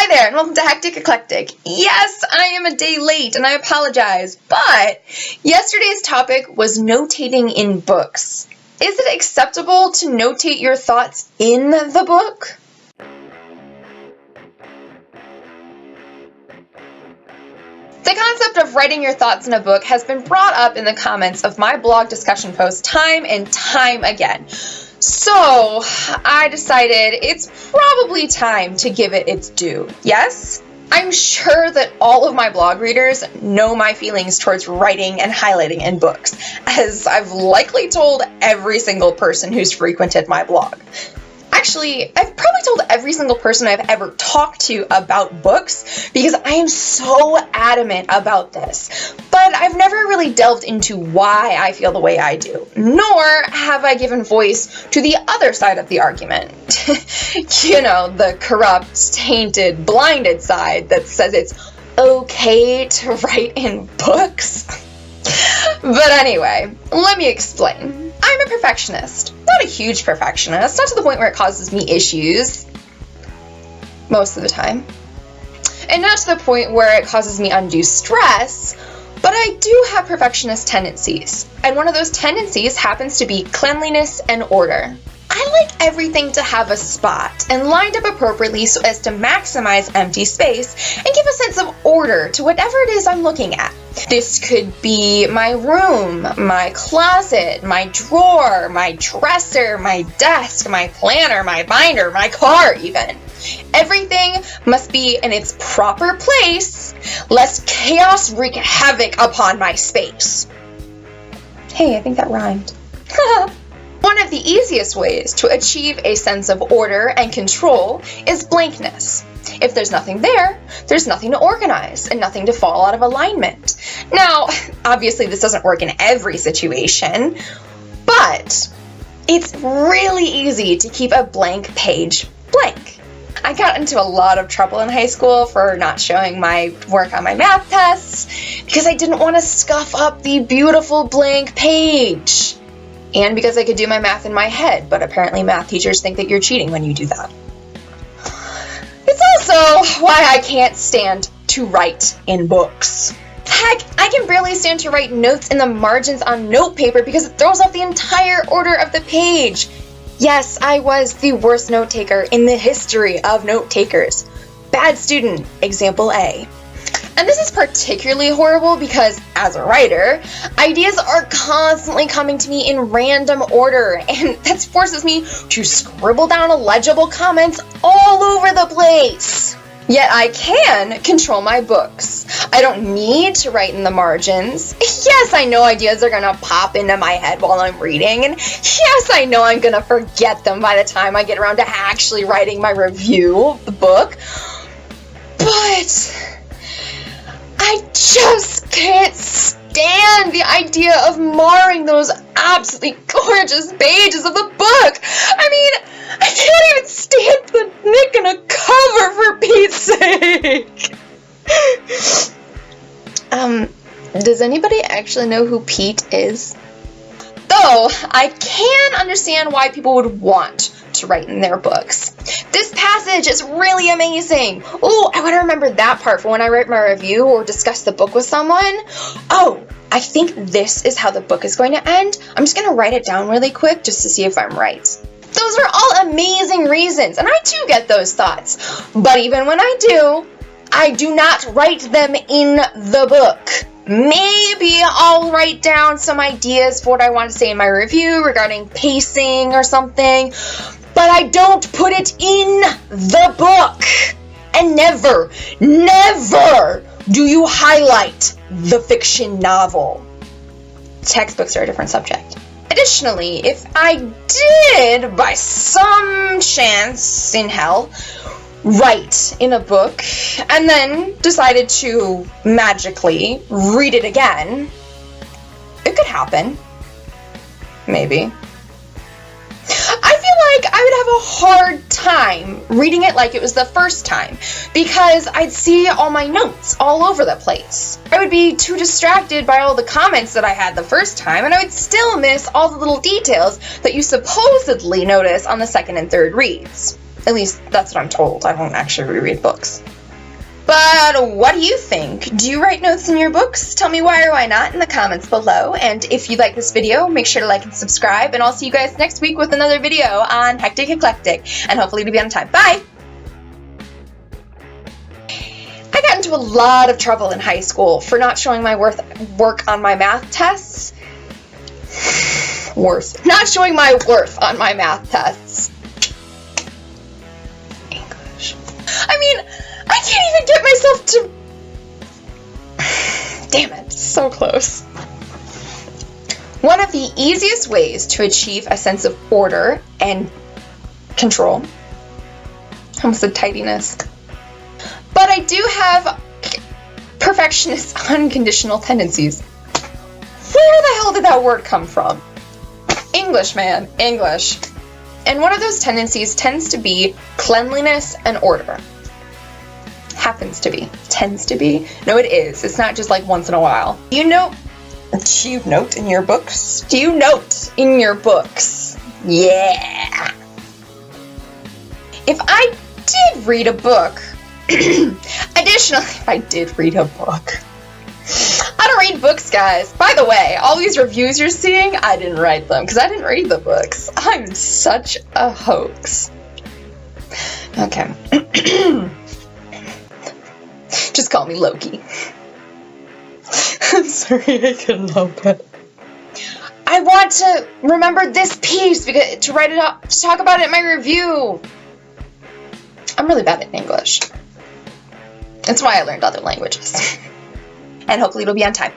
Hi there, and welcome to Hectic Eclectic. Yes, I am a day late, and I apologize, but yesterday's topic was notating in books. Is it acceptable to notate your thoughts in the book? The concept of writing your thoughts in a book has been brought up in the comments of my blog discussion posts time and time again. So, I decided it's probably time to give it its due. Yes? I'm sure that all of my blog readers know my feelings towards writing and highlighting in books, as I've likely told every single person who's frequented my blog. Actually, I've probably told every single person I've ever talked to about books because I am so adamant about this. But I've never really delved into why I feel the way I do, nor have I given voice to the other side of the argument. You know, the corrupt, tainted, blinded side that says it's okay to write in books. But anyway, let me explain. I'm a perfectionist. Not a huge perfectionist, not to the point where it causes me issues most of the time. And not to the point where it causes me undue stress, but I do have perfectionist tendencies. And one of those tendencies happens to be cleanliness and order. I like everything to have a spot and lined up appropriately so as to maximize empty space and give a sense of order to whatever it is I'm looking at. This could be my room, my closet, my drawer, my dresser, my desk, my planner, my binder, my car even. Everything must be in its proper place, lest chaos wreak havoc upon my space. Hey, I think that rhymed. One of the easiest ways to achieve a sense of order and control is blankness. If there's nothing there, there's nothing to organize and nothing to fall out of alignment. Now, obviously this doesn't work in every situation, but it's really easy to keep a blank page blank. I got into a lot of trouble in high school for not showing my work on my math tests because I didn't want to scuff up the beautiful blank page. And because I could do my math in my head, but apparently math teachers think that you're cheating when you do that. It's also why I can't stand to write in books. Heck, I can barely stand to write notes in the margins on notepaper because it throws off the entire order of the page. Yes, I was the worst note taker in the history of note takers. Bad student, example A. And this is particularly horrible because, as a writer, ideas are constantly coming to me in random order, and that forces me to scribble down illegible comments all over the place. Yet I can control my books. I don't need to write in the margins. Yes, I know ideas are gonna pop into my head while I'm reading, and yes, I know I'm gonna forget them by the time I get around to actually writing my review of the book. But I just can't stand the idea of marring those absolutely gorgeous pages of the book. I mean, I can't even stamp the nick in a cover for Pete's sake. Does anybody actually know who Pete is? Though, I can understand why people would want to write in their books. This passage is really amazing. Oh, I want to remember that part for when I write my review or discuss the book with someone. Oh, I think this is how the book is going to end. I'm just going to write it down really quick just to see if I'm right. Those are all amazing reasons, and I too get those thoughts. But even when I do not write them in the book. Maybe I'll write down some ideas for what I want to say in my review regarding pacing or something, but I don't put it in the book. And never do you highlight the fiction novel. Textbooks are a different subject. Additionally, if I did, by some chance in hell, write in a book and then decided to magically read it again, it could happen. Maybe. I feel like I would have a hard time reading it like it was the first time because I'd see all my notes all over the place. I would be too distracted by all the comments that I had the first time, and I would still miss all the little details that you supposedly notice on the second and third reads. At least that's what I'm told. I don't actually reread books. But what do you think? Do you write notes in your books? Tell me why or why not in the comments below. And if you like this video, make sure to like and subscribe. And I'll see you guys next week with another video on Hectic Eclectic. And hopefully it'll be on time. Bye! I got into a lot of trouble in high school for not showing my work on my math tests. Not showing my worth on my math tests. English. I mean, I can't even get myself to... Damn it, so close. One of the easiest ways to achieve a sense of order and control. I almost said tidiness. But I do have perfectionist unconditional tendencies. Where the hell did that word come from? English, man. English. And one of those tendencies tends to be cleanliness and order. Happens to be. Tends to be. No, it is. It's not just like once in a while. Do you note in your books? Do you note in your books? Yeah. If I did read a book, additionally, if I did read a book, I don't read books, guys. By the way, all these reviews you're seeing, I didn't write them because I didn't read the books. I'm such a hoax. Okay. Just call me Loki. I'm sorry, I couldn't help it. I want to remember this piece because to write it up, to talk about it in my review. I'm really bad at English. That's why I learned other languages. And hopefully it'll be on time.